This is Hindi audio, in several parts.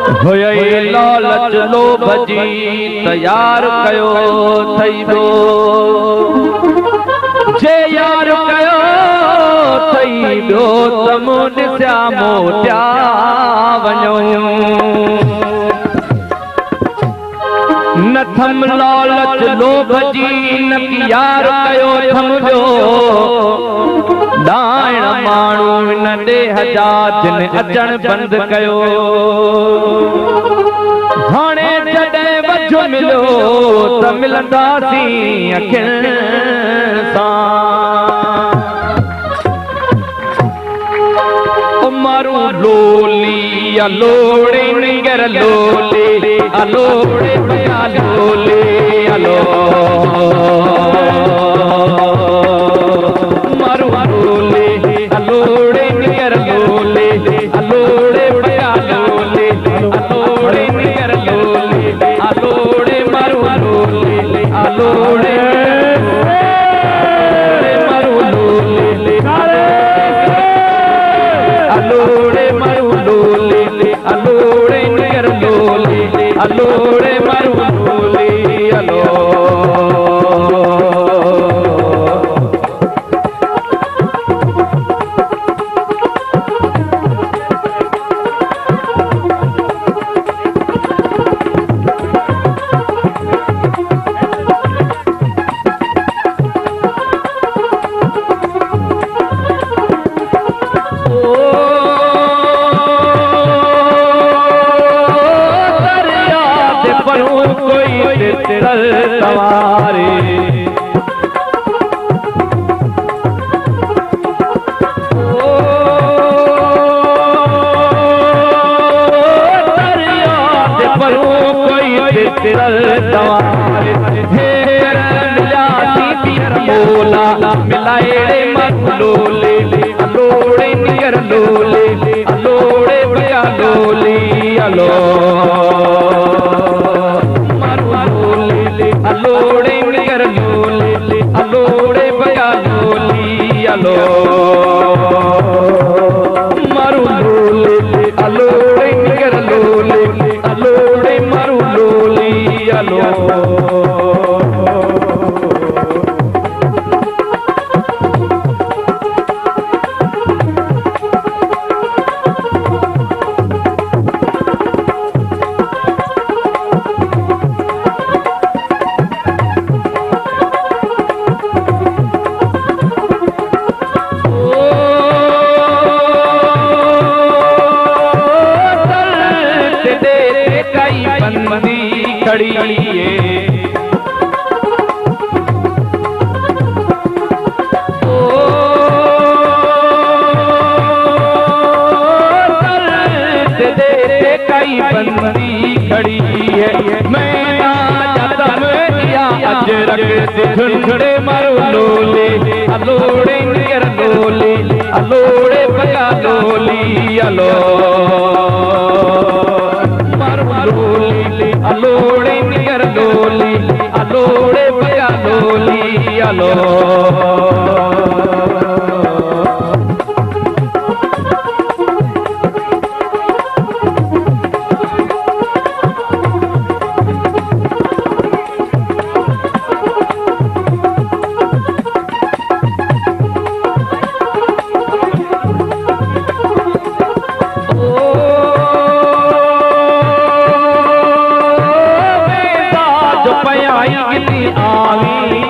होई लालच लोभ जी तैयार कयो थई दो जे यार कयो थई दो तमुन स्या मोटिया वञो न थम लालच लोभ जी न यार कयो थम जो दाण माण्हू न ॾेह जा जिन अचण बंद कयो हाणे जॾहिं वझो मिलियो त मिलंदासीं अखियुनि सां मारू लोली अलोड़े निगर लोली अलोड़े भया लोली अलो मारू लोली अलोड़े निगर लोली अलोड़े भया लोली अलोड़े निगर लोली अलोड़े मारू लोली अलोड़े मारू लोली अलोड़े मारू लोली अलोड़े निगर लोली अलोड़े मारू लोली अलो सवारे मिलाए मलोले अलोड़े निगर लोले अलोड़े भया लोली अलो अलोड़े निगर लोले अलोड़े भया लोली अलो मारू लोले अलोड़े निगर लोले अलोड़े मारू लोली अलो बंदी खड़ी है कई बंदी खड़ी है मैं ना जाता या अजरक झुंझुड़े मारो लोले अलोड़े निगर लोले अलोड़े भया लोली अलो अलोड़े निगर लोली अलोड़े भया लोली अलो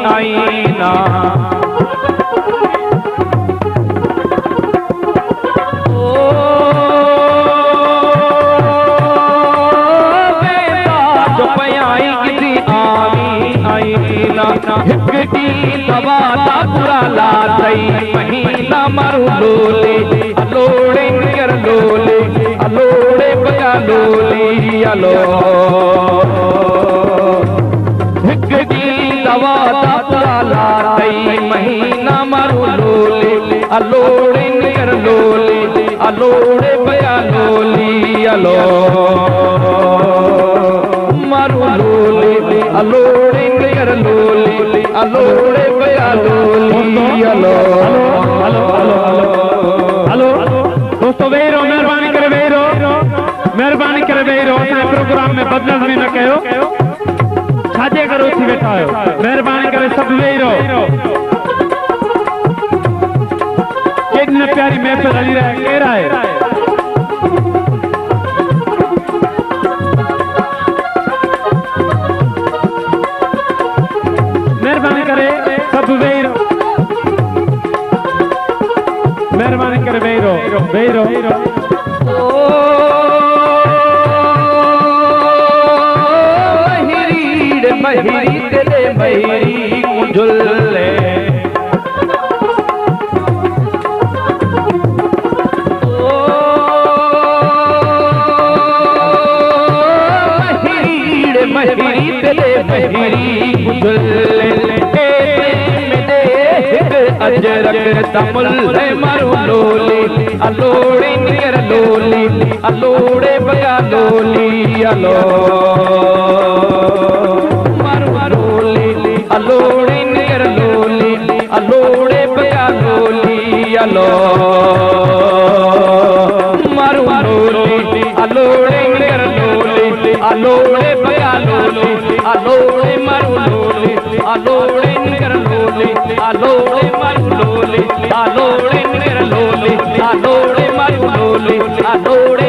आईना महीना मारू लोले अलोड़े निगर लोले अलोड़े भया लोली अलो दवा महीना मारू लोले अलोड़े निगर लोले अलोड़े भया लोली अलो मारू लोले अलोड़े निगर लोले अलोड़े भया lolly hello hello hello hello दोस्तों वेरो मेहरबानी करे वेही रहो असांजे प्रोग्राम में बदलण में न कयो छाजे करे उथी वेठा आहियो महिरबानी करे सभु वेही रहो केॾी न प्यारी महफ़िल हली रहा है केरु आहे महिरबानी करे सभु वेही रहो महिरबानी करे वेही रहो महिरी दिले महिरी कुंझुले महिरी दिले महिरी कुंझुले अजरक तमुल मारू लोली अलोड़े नियर लोली अलोड़े बगा लोली अलो मारू लोली अलोड़े नियर लोली अलोड़े बगा लोली अलो मारू लोली अलोड़े नियर लोली अलोड़े बगा लोली अलोड़े मारू लोली अलोड़े नियर लोली अलोड़े मारू लोली अलोड़े नियर लोली अलोड़े मारू लोली अलोड़े